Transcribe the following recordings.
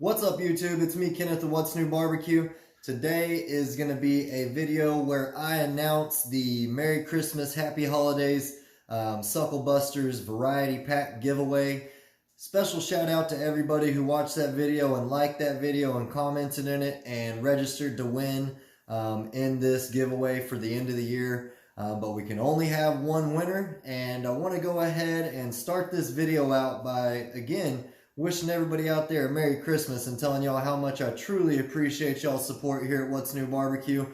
What's up YouTube? It's me, Kenneth of What's New Barbecue. Today is going to be a video where I announce the Merry Christmas, Happy Holidays, SuckleBusters Variety Pack giveaway. Special shout out to everybody who watched that video and liked that video and commented in it and registered to win in this giveaway for the end of the year. But we can only have one winner, and I want to go ahead and start this video out by, again, wishing everybody out there a Merry Christmas and telling y'all how much I truly appreciate y'all's support here at What's New Barbecue.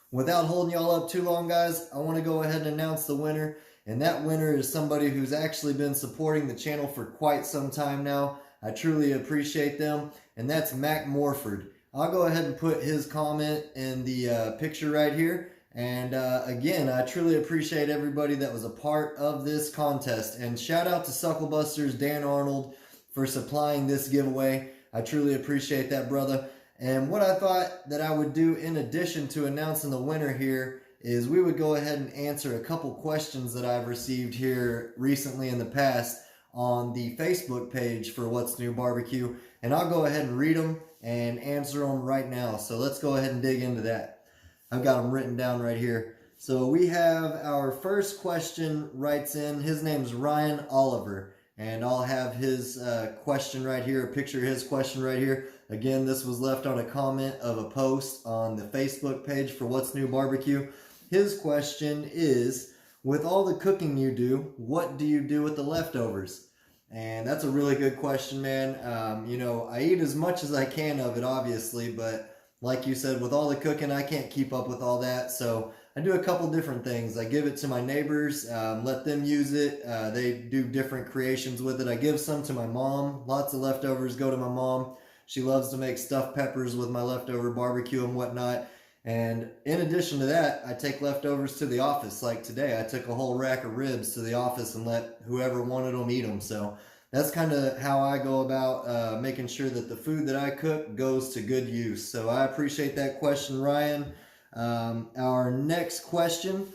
Without holding y'all up too long, guys, I want to go ahead and announce the winner. And that winner is somebody who's actually been supporting the channel for quite some time now. I truly appreciate them. And that's Mac Morford. I'll go ahead and put his comment in the picture right here. And again, I truly appreciate everybody that was a part of this contest. And shout out to SuckleBusters Dan Arnold for supplying this giveaway. I truly appreciate that, brother. And what I thought that I would do in addition to announcing the winner here is we would go ahead and answer a couple questions that I've received here recently in the past on the Facebook page for What's New Barbecue. And I'll go ahead and read them and answer them right now. So let's go ahead and dig into that. I've got them written down right here. So we have our first question writes in. His name's Ryan Oliver. And I'll have his question right here, a picture of his question right here. Again, this was left on a comment of a post on the Facebook page for What's New Barbecue. His question is, with all the cooking you do, what do you do with the leftovers? And that's a really good question, man. You know, I eat as much as I can of it, obviously, but like you said, with all the cooking, I can't keep up with all that. So I do a couple different things. I give it to my neighbors, let them use it. They do different creations with it. I give some to my mom. Lots of leftovers go to my mom. She loves to make stuffed peppers with my leftover barbecue and whatnot. And in addition to that, I take leftovers to the office. Like today, I took a whole rack of ribs to the office and let whoever wanted them eat them. So that's kind of how I go about making sure that the food that I cook goes to good use. So I appreciate that question, Ryan. Our next question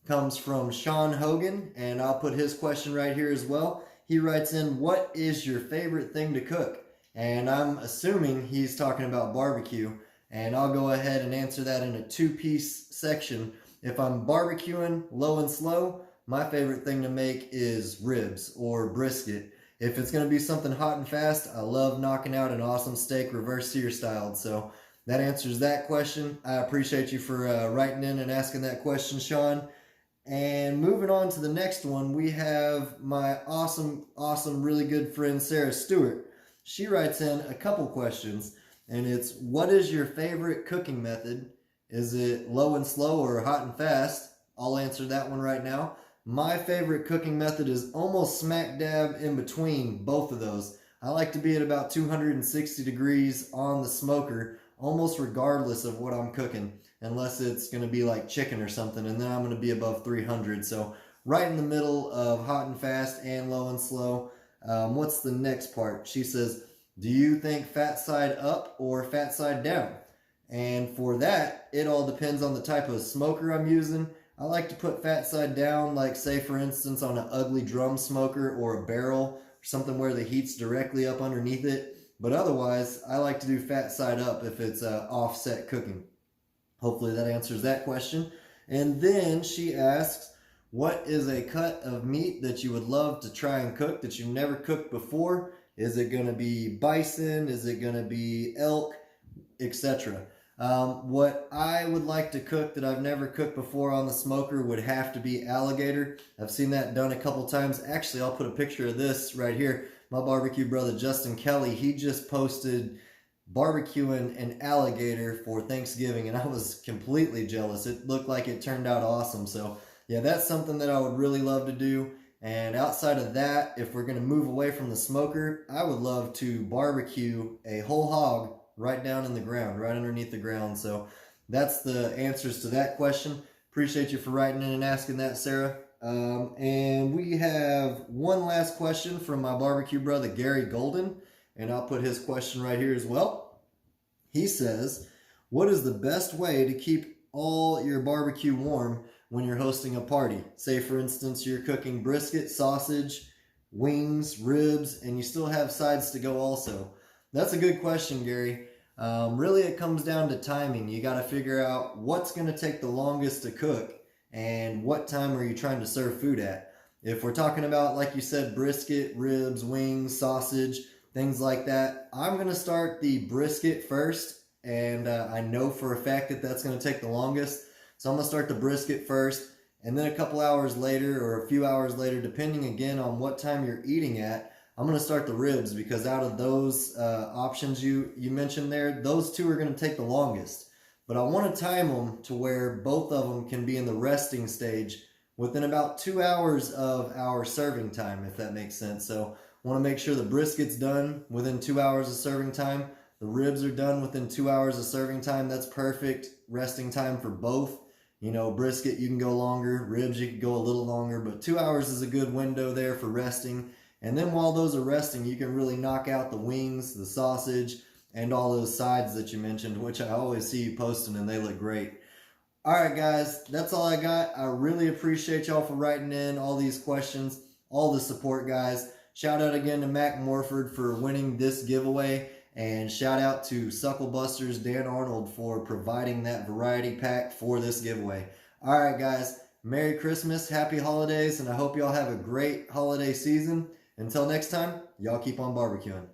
comes from Sean Hogan, and I'll put his question right here as well. He writes in, what is your favorite thing to cook? And I'm assuming he's talking about barbecue, and I'll go ahead and answer that in a two-piece section. If I'm barbecuing low and slow, my favorite thing to make is ribs or brisket. If it's going to be something hot and fast, I love knocking out an awesome steak reverse sear styled. So that answers that question. I appreciate you for writing in and asking that question, Sean. And moving on to the next one, we have my awesome, really good friend, Sarah Stewart. She writes in a couple questions, and it's, what is your favorite cooking method? Is it low and slow or hot and fast? I'll answer that one right now. My favorite cooking method is almost smack dab in between both of those. I like to be at about 260 degrees on the smoker, almost regardless of what I'm cooking, unless it's going to be like chicken or something, and then I'm going to be above 300. So right in the middle of hot and fast and low and slow. What's the next part? She says, do you think fat side up or fat side down? And for that, it all depends on the type of smoker I'm using. I like to put fat side down, like say for instance on an ugly drum smoker or a barrel, or something where the heat's directly up underneath it. But otherwise, I like to do fat side up if it's offset cooking. Hopefully that answers that question. And then she asks, what is a cut of meat that you would love to try and cook that you've never cooked before? Is it going to be bison? Is it going to be elk? Etc. What I would like to cook that I've never cooked before on the smoker would have to be alligator. I've seen that done a couple times. Actually, I'll put a picture of this right here. My barbecue brother, Justin Kelly, he just posted barbecuing an alligator for Thanksgiving, and I was completely jealous. It looked like it turned out awesome. So yeah, that's something that I would really love to do. And outside of that, if we're going to move away from the smoker, I would love to barbecue a whole hog right down in the ground, right underneath the ground. So that's the answers to that question. Appreciate you for writing in and asking that, Sarah. And we have one last question from my barbecue brother, Gary Golden, and I'll put his question right here as well. He says, what is the best way to keep all your barbecue warm when you're hosting a party? Say, for instance, you're cooking brisket, sausage, wings, ribs, and you still have sides to go also. That's a good question, Gary. Really, it comes down to timing. You got to figure out what's going to take the longest to cook and what time are you trying to serve food at. If we're talking about, like you said, brisket, ribs, wings, sausage, things like that, I'm going to start the brisket first, and I know for a fact that that's going to take the longest. So I'm going to start the brisket first, and then a couple hours later or a few hours later, depending again on what time you're eating at, I'm going to start the ribs, because out of those options you mentioned there, those two are going to take the longest. But I want to time them to where both of them can be in the resting stage within about 2 hours of our serving time, if that makes sense. So I want to make sure the brisket's done within 2 hours of serving time. The ribs are done within 2 hours of serving time. That's perfect resting time for both. You know, brisket, you can go longer. Ribs, you can go a little longer. But 2 hours is a good window there for resting. And then while those are resting, you can really knock out the wings, the sausage, and all those sides that you mentioned, which I always see you posting, and they look great. All right, guys, that's all I got. I really appreciate y'all for writing in all these questions, all the support, guys. Shout out again to Mac Morford for winning this giveaway, and shout out to SuckleBusters Dan Arnold for providing that variety pack for this giveaway. All right, guys, Merry Christmas, Happy Holidays, and I hope y'all have a great holiday season. Until next time, y'all keep on barbecuing.